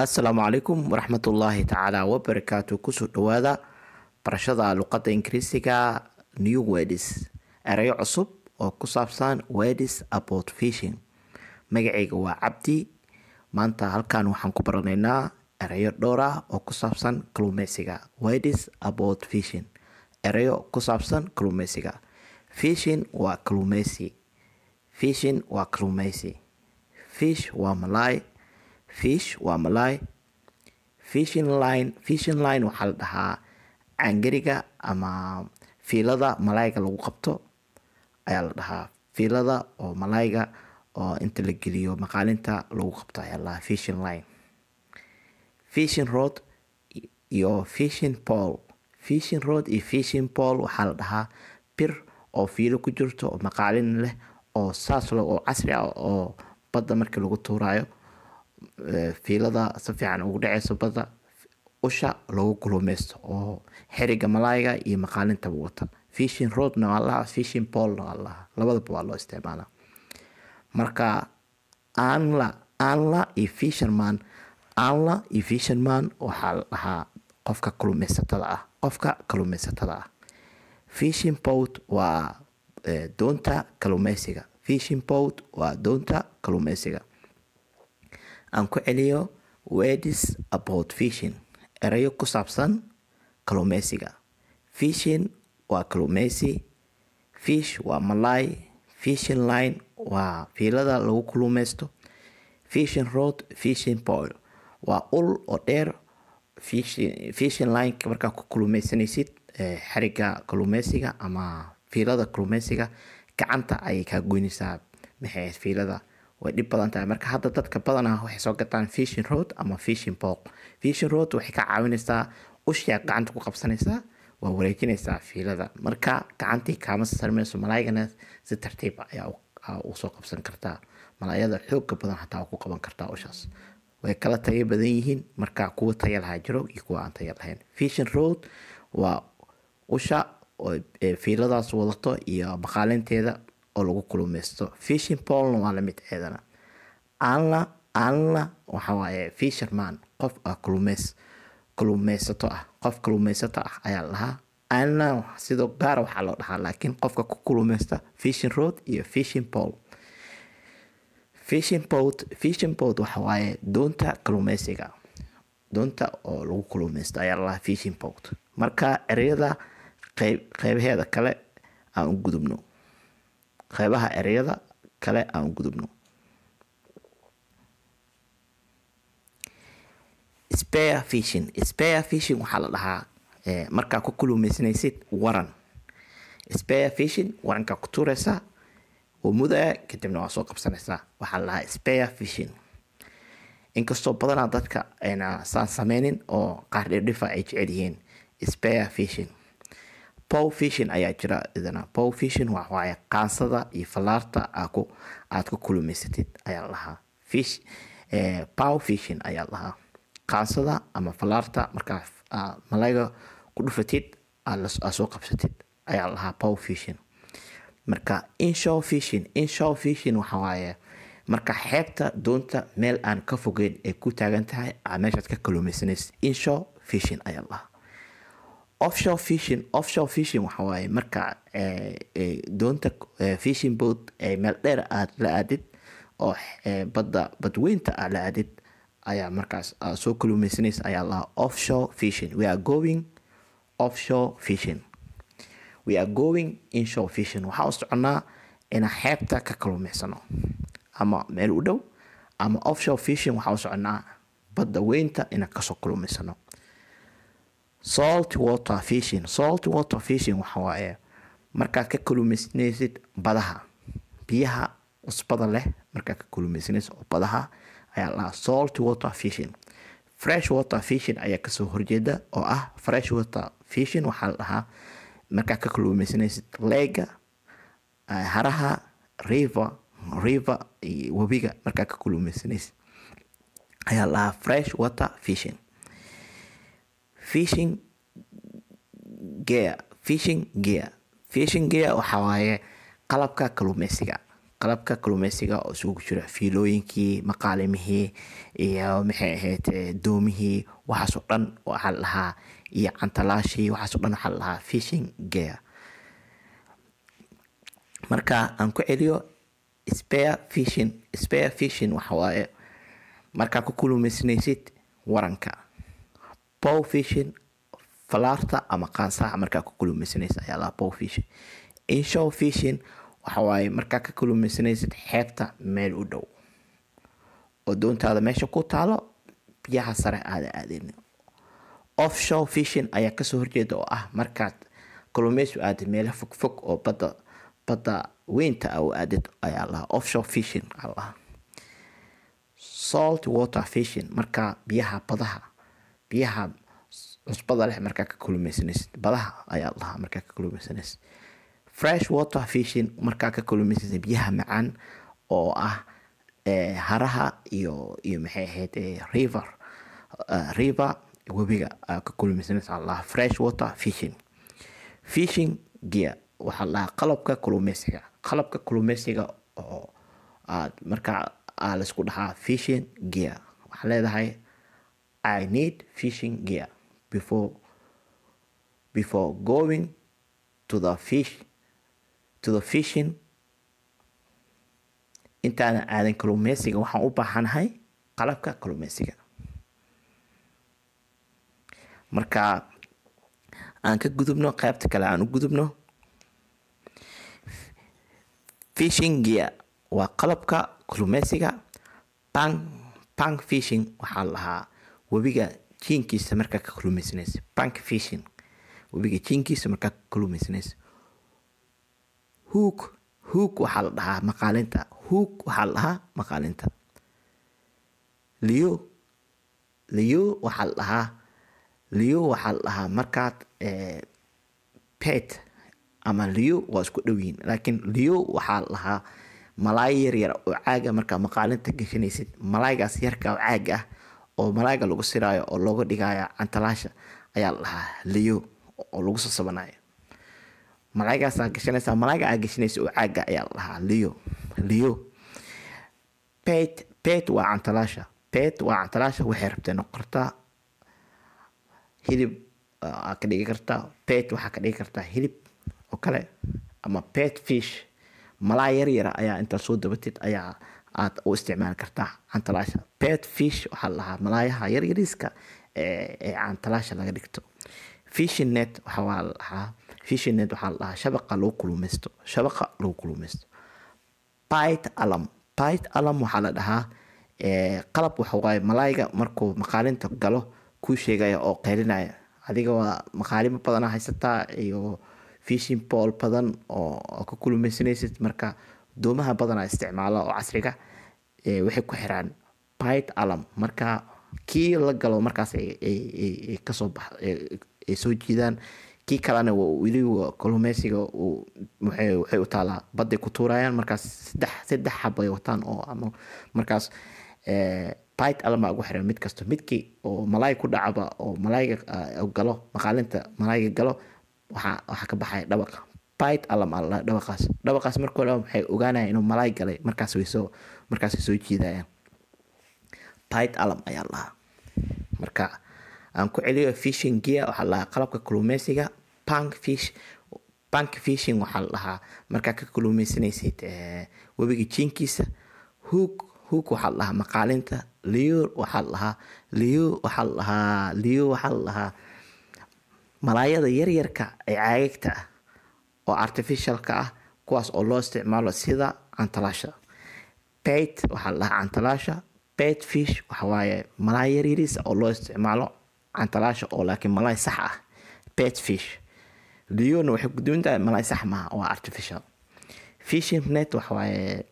asalaamu calaykum waraxmatullaahi tacaala wabarakaatu. kusoo dhawaada barashada luqadda ingiriisiga new words, erayo cusub oo ku saabsan words about fishing. Magacayga waa Cabdi. Maanta halkan waxaan ku baranaynaa erayo dhowr ah oo ku saabsan kalluumeysiga. Words about fishing, erayo ku saabsan kalluumeysiga. Fishing waa kalluumeysi. Fishing waa kalluumeysi. Fish waa malay. Fish waa malay. Fishing line waxaa la dhahaa cangariga ama fiilada malayga lagu qabto ayaa la dhahaa. Fiilada oo malayga oo inta la geliyo maqaalinta lagu qabto ayaa la dhahaa fishing line. Fishing rod iyo fishing pole. Fishing rod iyo fishing pole waxaa la dhahaa bir oo fiilo ku jirto oo maqaalin leh oo saas oo casri ah oo badda markii lagu tuurayo fiilada si fiican ugu dhaceyso badda, usha lagu kulumeysto oo xiriga malayga iyo maqaalinta wata. Fishing rodna waa la dhahaa, fishing pole na waa la dhahaa. Labadaba waa loo isticmaalaa. Marka anla iyo fisherman. Anla iyo fisherman waxaa la dhahaa qofka kalluumeysatada ah. Fishing boat waa doonta kalluumeysiga. Fishing boat waa doonta kalluumeysiga. Aan ku celiyo words about fishing, erayo ku saabsan kalluumeysiga. Fishing waa kalluumeysi. Fish waa malay. Fishing line waa fiilada lagu kulumeysto. Fishing rod, fishing pole waa ul oo dheer. Fishing line markaa ku kulumeysanaysid xiriga kalluumeysiga ama fiilada kalluumeysiga gacanta ayay kaa goynaysaa. Maxay fiilada way dhib badan tahay. Marka hadda dadka badanaa waxay soo gataan fishing rod ama fishing pole. Fishing rod waxay ka caawinaysaa usha gacanta ku qabsanaysaa, waa wareejinaysaa fiilada. Marka gacantii kaama sarmeyso malaygana si tartiib ah ayaa u soo qabsan kartaa. Malayada xoog badan hataa ku qaban kartaa ushaas. Way kala tayo badan yihiin. Marka kuwa tayo lahaa jiro iyo kuwa aan tayo lahayn. Fishing rod waa usha oo fiiladaas wadato iyo maqaalinteeda oo lagu kulumeysto. Fishing pole waa la mid eedana. Anla waxa waaye fisherman, qof kalluumeysato ah. Qof kalluumeysato ah ayaa la dhahaa. Anla sidoo gaar waxaa loo dhahaa laakiin qofka ku kulumeysta fishing rod iyo fishing pole. Fishing boat waxa waaye doonta kalluumeysiga. Doonta oo lagu kulumeysto ayaa la dhahaa fishing boat. Marka ereyada qeybaheeda kale aan u gudubno. Qeybaha ereyada kale aan u gudubno. Spear fishing waxaa la dhahaa markaa ku kulumeysanaysid waran. Spear fishing waranka ku tuuraysa oo mudaya kadibna waa soo qabsanaysaa. Waxaa la dhahaa spear fishing. Inkastoo badanaa dadka ayna saan sameynin oo qaar dhifa ay jecel yihiin spear fishing. Pole fishing ayaa jira idana. Pole fishing waa waaye qaansada iyo falaarta aad ku kulumeysatid ayaa la dhahaa. Pole fishing ayaa la dhahaa. Qaansada ama falaarta markaa malayga ku dhufatid aad soo qabsatid ayaa la dhahaa pole fishing. Marka inshore fishing waxa waaye marka xeebta doonta meel aan ka fogeyn ay ku taagan tahay meeshaad ka kalluumeysanaysid. Inshore fishing ayaa la dhahaa. Offshore fishing waxa waaye marka doonta fishing boat meel dheer aad la aadid oo badweynta aad la aadid ayaa markaas soo kalluumeysanaysa ayaa la dhahaa offshore fishing. We are going offshore fishing. We are going inshore fishing. Waxaa u soconaa inaan xeebta ka kalluumeysano ama meel u dhow. Ama offshore fishing waxaa u soconaa badda weynta inaan kasoo kalluumeysano. Salt water fishing waxa waaye markaad ka kalluumeysanaysid badaha, biyaha cusbada leh markaad ka kalluumeysanaysid oo badaha ayaa la dhahaa salt water fishing. Fresh water fishing ayaa kasoo horjeeda oo ah fresh water fishing waxaa la dhahaa markaad ka kalluumeysanaysid lake, haraha, river iyo webiga markaad ka kalluumeysanaysid ayaa la dhahaa fresh water fishing. Fishing gear waxa waaye qalabka kalluumeysiga. qalabka kalluumeysiga oo isugu jira fiilooyinkii, maqaalimihii iyo maxay ahayd doomihii, waxaas oo dhan waxaa la dhahaa, iyo cantalaashii, waxaas oo dhan waxaa la dhahaa fishing gear. marka aan ku celiyo spear fishing waxa waaye markaa ku kalluumeysanaysid waranka. bow fishing falaarta ama qaansaha markaa ku kalluumeysanaysid ayaa la bow fishing. inshore fishing waxa waaye markaa ka kalluumeysanaysid xeebta meel u dhow oo doontaada meesha ku taalo biyaha sare aada aadin. offshore fishing ayaa kasoo horjeeda oo ah markaad kalluumeysu aadid meelo fogfog oo badda weynta ah oo aadid ayaa la offshore fishing allah. salt water fishing markaa biyaha badaha, biyaha cusbada leh markaa ka kalluumeysanaysid badaha ayaa la markaa ka kalluumeysanaysid. fresh water fishing markaa ka kalluumeysanaysid biyaha macaan oo ah haraha iyo maxay ahayd river webiga ka kalluumeysanaysid allah. fresh water fishing. fishing gear waxaa la qalabka kalluumeysiga oo aad markaa la isku dhahaa fishing gear. waxaa leedahay I need fishing gear before going to the fishing. intaana aadan kalluumeysiga waxaan u baahanahay qalabka kalluumeysiga. marka aan ka gudubno qaybta kale, aan u gudubno fishing gear waa qalabka kalluumeysiga. bank fishing waxaa la dhahaa webiga jiinkiisa markaa ka kalluumeysanaysa. bank fishing webiga jiinkiisa markaa ka kalluumeysanaysa. hook waxaa la dhahaa maqaalinta. leo waxaa la dhahaa markaad pet ama leo waa isku dhow yihiin, laakiin leo waxaa la dhahaa malaay yaryar oo caaga markaa maqaalinta gashanaysid. malaaygaas yarka oo caaga ah oo malaayga lagu siraayo oo looga dhigayo cantalaasha ayaa la dhahaa leo oo lagu soo sabanayo. malaaygaasa gashanaysaa, malaayga aa gashanaysa oo caaga ayaa la dhahaa leo. pet waa cantalaasha. waxay rabtee noqortaa hilib ka dhigi kartaa. pet waxaa ka dhigi kartaa hilib oo kale, ama pet fish malaay yaryara ayaa intaa soo dabatid ayaa aad u isticmaali kartaa cantalaasha. pet fish waxaa la dhahaa malaayaha yaryariiska ee cantalaasha laga dhigto. fishing net waxaa la dhahaa shabaqa lagu kalluumeysto. bite alarm waxaa la dhahaa qalab waxa waaye malaayga markuu maqaalinta galo kuu sheegaya oo qeylinaya. adiga waa maqaalimo badanaa haysataa iyo fishing pole badan oo ka kalluumeysanaysid. marka doomaha badanaa isticmaala oo casriga waxay ku xiraan bite alarm. marka kii la galo markaas ay kasoo ay soo jiidaan. kii kalena weli kalluumeysiga waxay u taalaa badday ku tuurayaan. markaas saddex xab ay wataan oo ama markaas bite alarm ugu xiran mid kasto. midkii oo malaay ku dhacaba oo malaayga galo maqaalinta malaayga galo waxaa ka baxaya dhawaqa. bite alarm alla dhawaqaas markoo dhan waxay ogaanayaan inuu malaay galay. markaas way soo jiidayaan. bite alarm ayaa la. marka aan ku celiyo fishing gear waxaa la qalabka kalluumeysiga. bank fishing waxaa la dhahaa markaa ka kalluumeysanaysid webiga jiinkiisa. hook waxaa la dhahaa maqaalinta. leo waxaa la dhahaa malaayada yaryarka ee caagagta ah oo artificialka ah, kuwaas oo loo isticmaalo sida cantalaasha. pet waxaa la dhahaa cantalaasha. pet fish waxa waaye malaay yaryariis oo loo isticmaalo cantalaasha oo laakiin malaay sax ah. pet fish. leona waxay ku duwan tahay malaay sax maaha, waa artificial. fishing net waxa waaye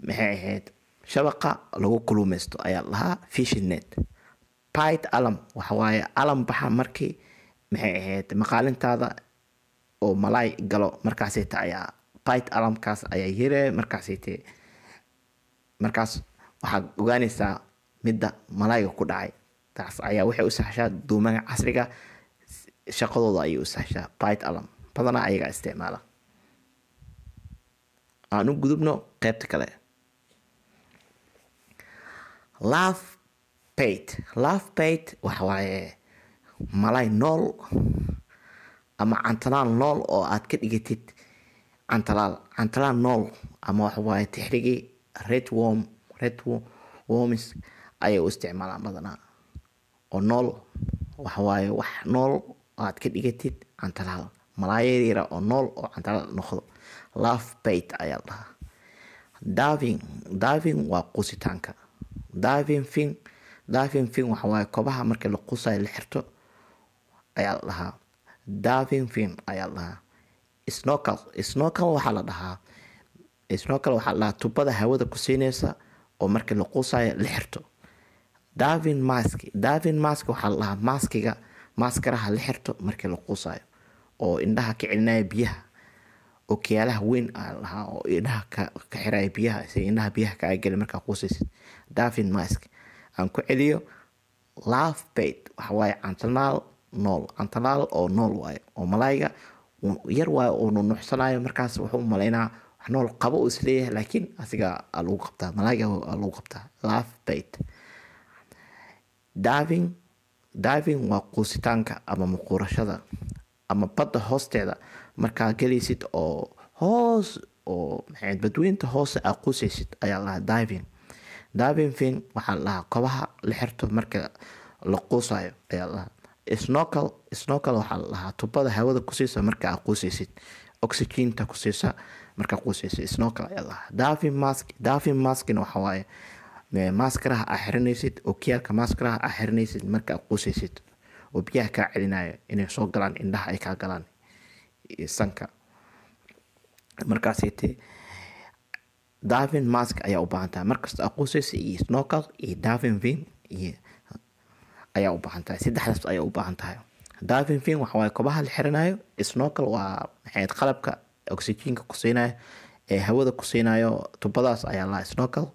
maxay ahayd shabaqa lagu kalluumeysto ayaa la dhahaa fishing net. bite alarm waxa waaye alarm baxa markii maxay ahayd maqaalintaada oo malaay galo. markaasayta ayaa bite alarmkaas ayaa yare. markaas waxaad ogaanaysaa midda malaayga ku dhacay. taas ayaa waxay u sahashaa doomaha casriga shaqadooda ayay u sahashaa. bite alarm badanaa ayagaa isticmaala. aan u gudubno qaybta kale. Love bait waxa waaye malay nool ama cantalaal nool oo aad ka dhigatid cantalaal nool, ama waxa waaye tixrigii red worms ayay u isticmaalaan badanaa. oo nool waxa waaye wax nool aad ka dhigatid cantalaal, malaay yar oo nool oo cantalaal noqdo. Love bait ayaa la dhahaa. Diving waa qusitaanka. Diving fin waxa waaye kobaha markii la qusayo la xirto ayaa la dhahaa. Diving fin ayaa la dhahaa. Snorkel waxaa la dhahaa tubada hawada ku siinaysa oo markii la qusayo la xirto. Diving mask waxaa la dhahaa maaskaraha la xirto markii la qusayo oo indhaha ka celinaya biyaha. Ookiyaalaha weyn ayaa la dhahaa oo indhaha ka xiraya biyaha si indhaha biyaha ka geli markaa qusaysid. Diving mask. Aan ku celiyo, love bait waxa waaye cantalaal oo nool waaye, oo malayga yar waaye oo nuuxsanayo, markaas wuxuu u malaynaa wax nool qabo uu isleeyahay, laakiin asiga lagu qabtaa, malayga lagu qabtaa. Love bait. Diving waa quusitaanka ama muquurashada, ama badda hoosteeda markaa gelaysid oo hoos oo badweynta hoose aad quusaysid ayaa la dhahaa diving fin. waxaa la dhahaa kobaha la xirto marka la quusayo ayaa la dhahaa. Snorkel waxaa la dhahaa tubada hawada ku siisa marka aad quusaysid, oxygen-ta ku siisa marka quusaysid. Snorkel ayaa la dhahaa. Diving maskina waxa waaye maaskaraha aad xiranaysid, ookiyaalka maaskaraha aad xiranaysid marka aad quusaysid, oo biyaha kaa celinayo inay soo galaan indhaha ay kaa galaan iyo sanka. markaasite diving mask ayaa u baahan tahay markasta aad quusaysid, iyo snorkel iyo diving fin ayaa u baahan tahay. saddexdaas ayaa u baahan tahay. Diving fin waxa waaye kobaha la xiranayo. Snorkel waa qalabka oxygen-ka ku siinayo ee hawada ku siinayo, tubadaas ayaa la snorkel.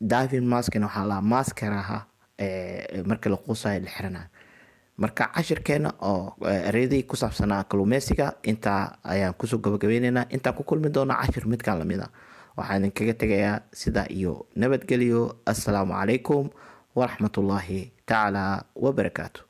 Diving maskina waxaa la maaskaraha markii la quusayo la xiranayo. marka cashirkeena oo ereyadii ku saabsanaa kalluumeysiga intaa ayaan kusoo gabagabeynaynaa. intaan ku kulmi doona cashir midkaan lamid ah, waxaan idinkaga tegayaa sidaa iyo nabadgelyo. assalaamu calaykum waraxmatullaahi tacaala wabarakaatu.